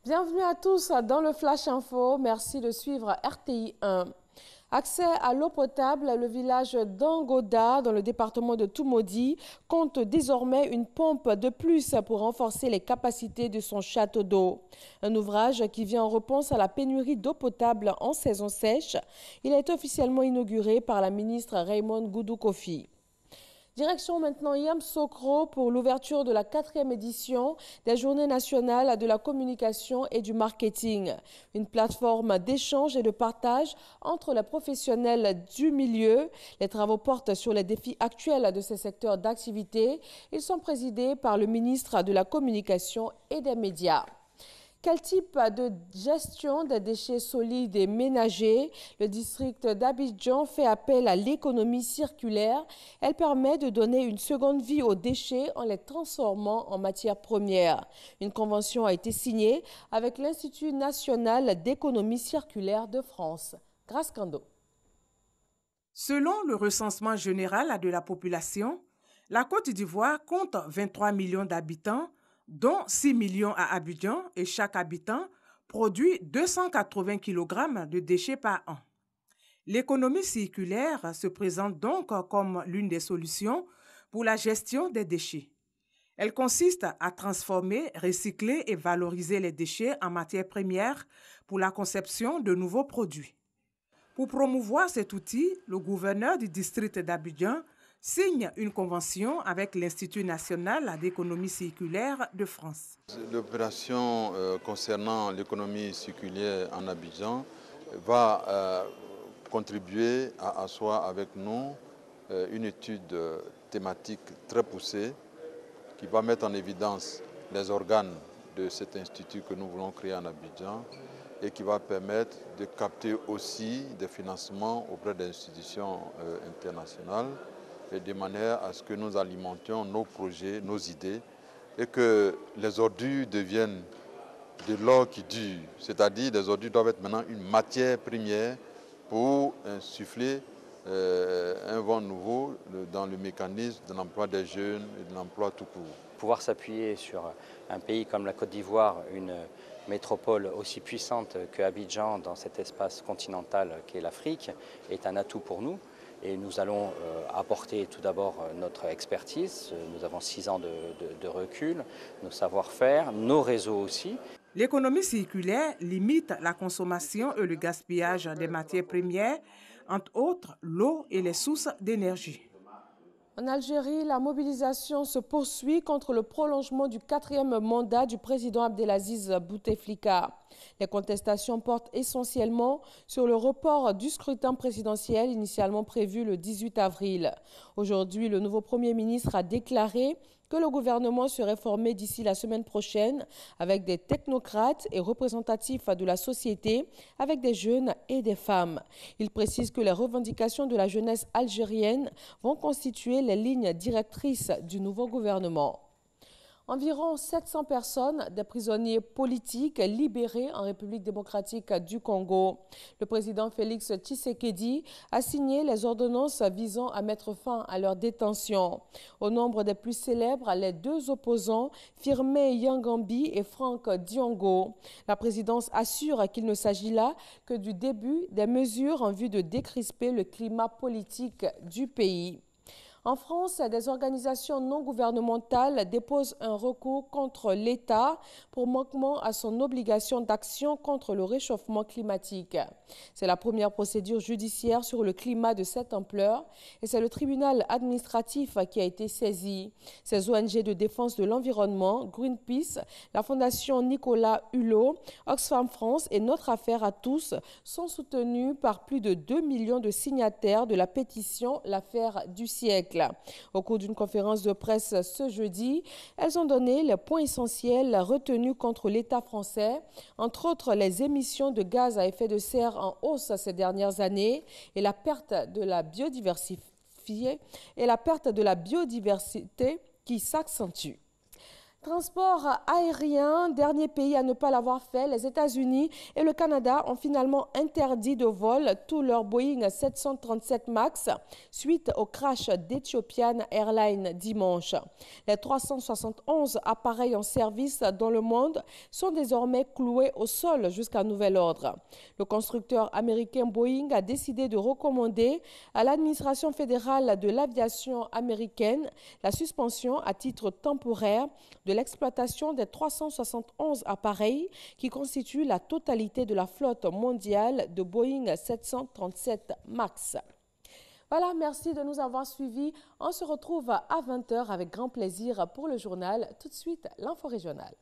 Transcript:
Bienvenue à tous dans le Flash Info. Merci de suivre RTI 1. Accès à l'eau potable, le village d'Angoda, dans le département de Toumaudi, compte désormais une pompe de plus pour renforcer les capacités de son château d'eau. Un ouvrage qui vient en réponse à la pénurie d'eau potable en saison sèche. Il a été officiellement inauguré par la ministre Raymond Goudou Kofi. Direction maintenant Yamoussoukro pour l'ouverture de la 4e édition des Journées nationales de la communication et du marketing. Une plateforme d'échange et de partage entre les professionnels du milieu. Les travaux portent sur les défis actuels de ces secteurs d'activité. Ils sont présidés par le ministre de la Communication et des Médias. Quel type de gestion des déchets solides et ménagers? Le district d'Abidjan fait appel à l'économie circulaire. Elle permet de donner une seconde vie aux déchets en les transformant en matières premières. Une convention a été signée avec l'Institut national d'économie circulaire de France. Grâce Kando. Selon le recensement général de la population, la Côte d'Ivoire compte 23 millions d'habitants, dont 6 millions à Abidjan, et chaque habitant produit 280 kg de déchets par an. L'économie circulaire se présente donc comme l'une des solutions pour la gestion des déchets. Elle consiste à transformer, recycler et valoriser les déchets en matières premières pour la conception de nouveaux produits. Pour promouvoir cet outil, le gouverneur du district d'Abidjan signe une convention avec l'Institut national d'économie circulaire de France. L'opération concernant l'économie circulaire en Abidjan va contribuer à asseoir avec nous une étude thématique très poussée qui va mettre en évidence les organes de cet institut que nous voulons créer en Abidjan et qui va permettre de capter aussi des financements auprès des institutions internationales et de manière à ce que nous alimentions nos projets, nos idées et que les ordures deviennent de l'or qui dure. C'est-à-dire les ordures doivent être maintenant une matière première pour insuffler un vent nouveau dans le mécanisme de l'emploi des jeunes et de l'emploi tout court. Pouvoir s'appuyer sur un pays comme la Côte d'Ivoire, une métropole aussi puissante que Abidjan dans cet espace continental qu'est l'Afrique, est un atout pour nous. Et nous allons apporter tout d'abord notre expertise. Nous avons 6 ans de recul, nos savoir-faire, nos réseaux aussi. L'économie circulaire limite la consommation et le gaspillage des matières premières, entre autres l'eau et les sources d'énergie. En Algérie, la mobilisation se poursuit contre le prolongement du 4e mandat du président Abdelaziz Bouteflika. Les contestations portent essentiellement sur le report du scrutin présidentiel initialement prévu le 18 avril. Aujourd'hui, le nouveau Premier ministre a déclaré que le gouvernement serait formé d'ici la semaine prochaine avec des technocrates et représentatifs de la société, avec des jeunes et des femmes. Il précise que les revendications de la jeunesse algérienne vont constituer les lignes directrices du nouveau gouvernement. Environ 700 personnes, des prisonniers politiques libérés en République démocratique du Congo. Le président Félix Tshisekedi a signé les ordonnances visant à mettre fin à leur détention. Au nombre des plus célèbres, les 2 opposants, Firme Yangambi et Franck Diongo. La présidence assure qu'il ne s'agit là que du début des mesures en vue de décrisper le climat politique du pays. En France, des organisations non gouvernementales déposent un recours contre l'État pour manquement à son obligation d'action contre le réchauffement climatique. C'est la première procédure judiciaire sur le climat de cette ampleur et c'est le tribunal administratif qui a été saisi. Ces ONG de défense de l'environnement, Greenpeace, la Fondation Nicolas Hulot, Oxfam France et Notre Affaire à tous sont soutenus par plus de 2 millions de signataires de la pétition L'affaire du siècle. Au cours d'une conférence de presse ce jeudi, elles ont donné les points essentiels retenus contre l'État français, entre autres les émissions de gaz à effet de serre en hausse ces dernières années et la perte de la biodiversité qui s'accentue. Transport aérien, dernier pays à ne pas l'avoir fait, les États-Unis et le Canada ont finalement interdit de vol tous leurs Boeing 737 MAX suite au crash d'Ethiopian Airlines dimanche. Les 371 appareils en service dans le monde sont désormais cloués au sol jusqu'à nouvel ordre. Le constructeur américain Boeing a décidé de recommander à l'administration fédérale de l'aviation américaine la suspension à titre temporaire de l'exploitation des 371 appareils qui constituent la totalité de la flotte mondiale de Boeing 737 MAX. Voilà, merci de nous avoir suivis. On se retrouve à 20h avec grand plaisir pour le journal. Tout de suite, l'info régionale.